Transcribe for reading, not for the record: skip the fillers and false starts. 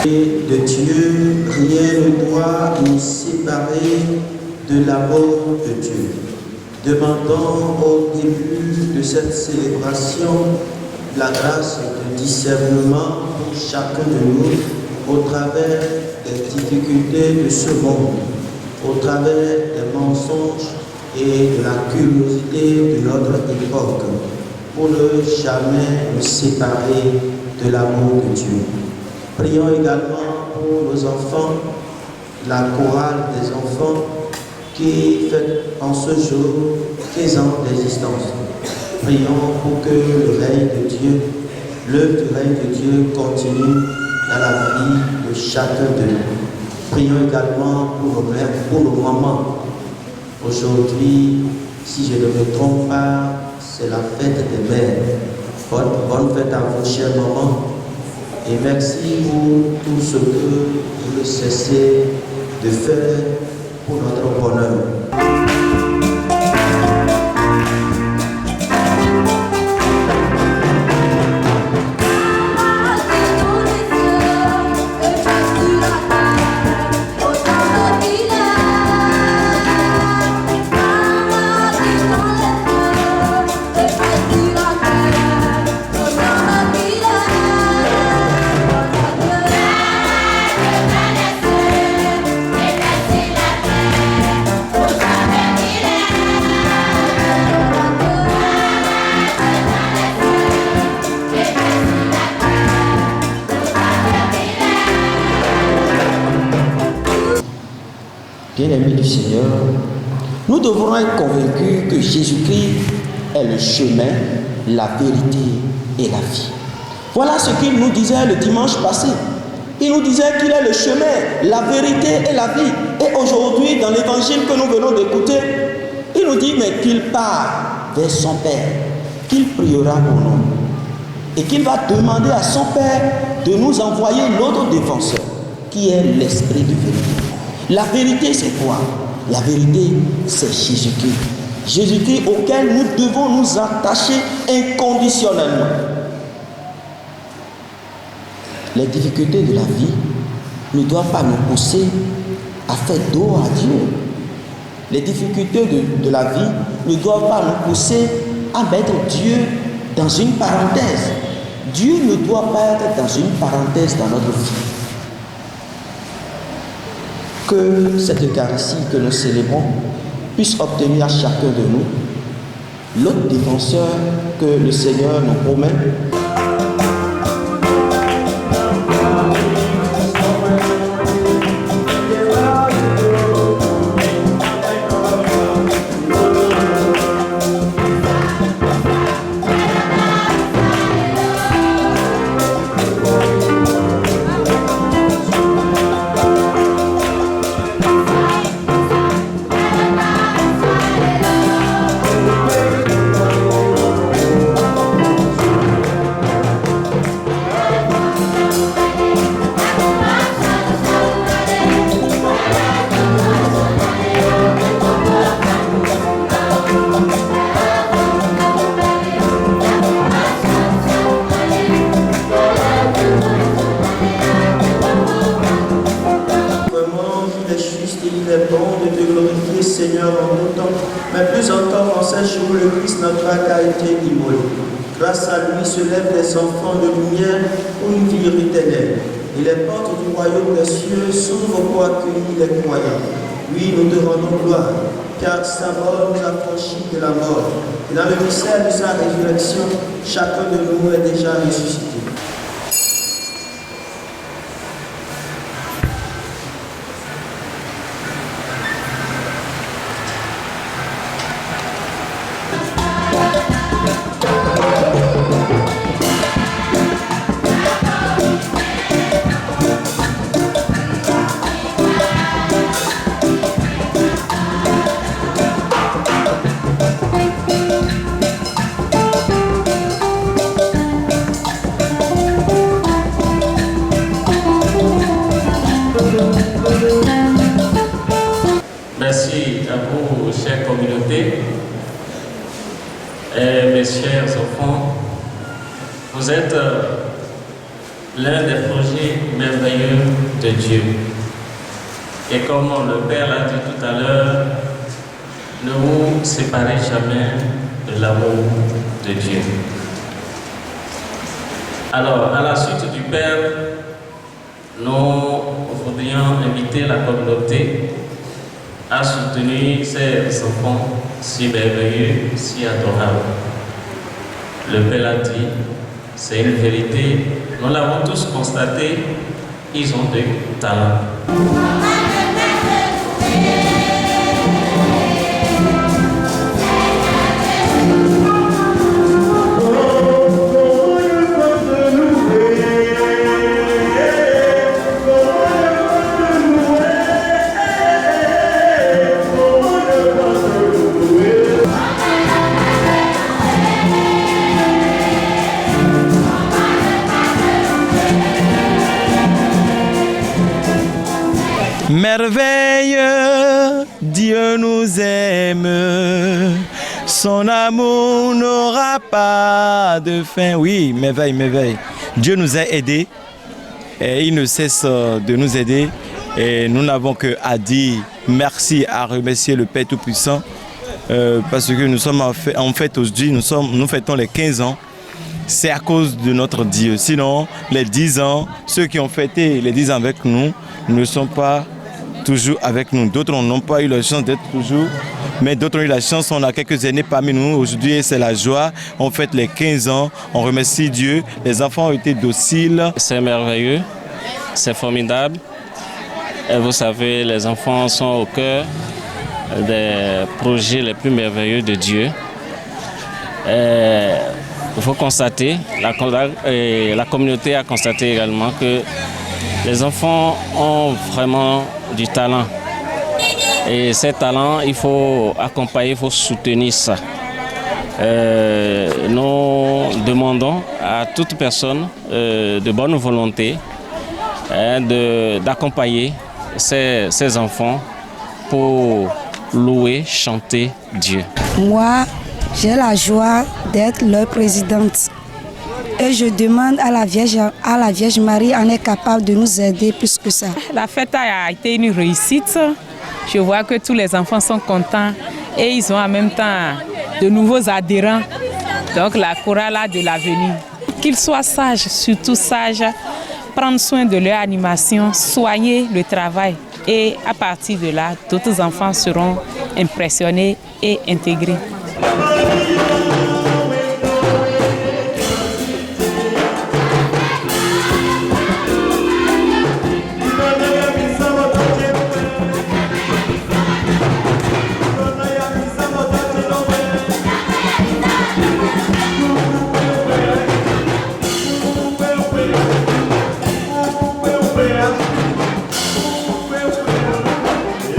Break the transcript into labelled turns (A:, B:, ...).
A: De Dieu, rien ne doit nous séparer de l'amour de Dieu. Demandons au début de cette célébration la grâce de discernement pour chacun de nous au travers des difficultés de ce monde, au travers des mensonges et de la curiosité de notre époque, pour ne jamais nous séparer de l'amour de Dieu. Prions également pour nos enfants, la chorale des enfants qui fête en ce jour 15 ans d'existence. Prions pour que le règne de Dieu, l'œuvre du règne de Dieu continue dans la vie de chacun de nous. Prions également pour nos mères, pour nos mamans. Aujourd'hui, si je ne me trompe pas, c'est la fête des mères. Bonne fête à vos chères mamans. Et merci pour tout ce que vous ne cessez de faire pour notre bonheur.
B: Bien-aimés du Seigneur, nous devrons être convaincus que Jésus-Christ est le chemin, la vérité et la vie. Voilà ce qu'il nous disait le dimanche passé. Il nous disait qu'il est le chemin, la vérité et la vie. Et aujourd'hui, dans l'évangile que nous venons d'écouter, il nous dit mais qu'il part vers son Père, qu'il priera pour nous et qu'il va demander à son Père de nous envoyer l'autre défenseur, qui est l'Esprit de vérité. La vérité, c'est quoi? La vérité, c'est Jésus-Christ. Jésus-Christ auquel nous devons nous attacher inconditionnellement. Les difficultés de la vie ne doivent pas nous pousser à faire dos à Dieu. Les difficultés de la vie ne doivent pas nous pousser à mettre Dieu dans une parenthèse. Dieu ne doit pas être dans une parenthèse dans notre vie. Que cette Eucharistie que nous célébrons puisse obtenir à chacun de nous l'autre défenseur que le Seigneur nous promet.
A: Mais plus encore en ces jours, le Christ notre Pâque a été immolé. Grâce à lui se lèvent des enfants de lumière pour une vie éternelle. Et les portes du royaume des cieux s'ouvrent pour accueillir les croyants. Oui, nous te rendons gloire, car sa mort nous a franchis de la mort. Et dans le mystère de sa résurrection, chacun de nous est déjà ressuscité.
C: Merci à vous, chère communauté et mes chers enfants. Vous êtes l'un des projets merveilleux de Dieu. Et comme le Père l'a dit tout à l'heure, ne vous séparez jamais de l'amour de Dieu. Alors, à la suite du Père, nous voudrions inviter la communauté à soutenir ces enfants si merveilleux, si adorables. Le Père l'a dit, c'est une vérité, nous l'avons tous constaté, ils ont des talents.
D: Merveille, Dieu nous aime, son amour n'aura pas de fin. Oui, merveille, merveille. Dieu nous a aidés et il ne cesse de nous aider. Et nous n'avons qu'à dire merci, à remercier le Père Tout-Puissant parce que nous sommes en fait aujourd'hui, nous fêtons les 15 ans. C'est à cause de notre Dieu. Sinon, les 10 ans, ceux qui ont fêté les 10 ans avec nous ne sont pas toujours avec nous. D'autres n'ont pas eu la chance d'être toujours, mais d'autres ont eu la chance. On a quelques années parmi nous. Aujourd'hui, c'est la joie. On fête les 15 ans. On remercie Dieu. Les enfants ont été dociles.
C: C'est merveilleux. C'est formidable. Et vous savez, les enfants sont au cœur des projets les plus merveilleux de Dieu. Il faut constater, la communauté a constaté également que les enfants ont vraiment du talent. Et ces talents, il faut accompagner, il faut soutenir ça. Nous demandons à toute personne de bonne volonté d'accompagner ces enfants pour louer, chanter Dieu.
E: Moi, j'ai la joie d'être leur présidente. Et je demande à la Vierge Marie, elle est capable de nous aider plus que ça.
F: La fête a été une réussite. Je vois que tous les enfants sont contents et ils ont en même temps de nouveaux adhérents. Donc la chorale a de l'avenir. Qu'ils soient sages, surtout sages, prendre soin de leur animation, soigner le travail. Et à partir de là, d'autres enfants seront impressionnés et intégrés.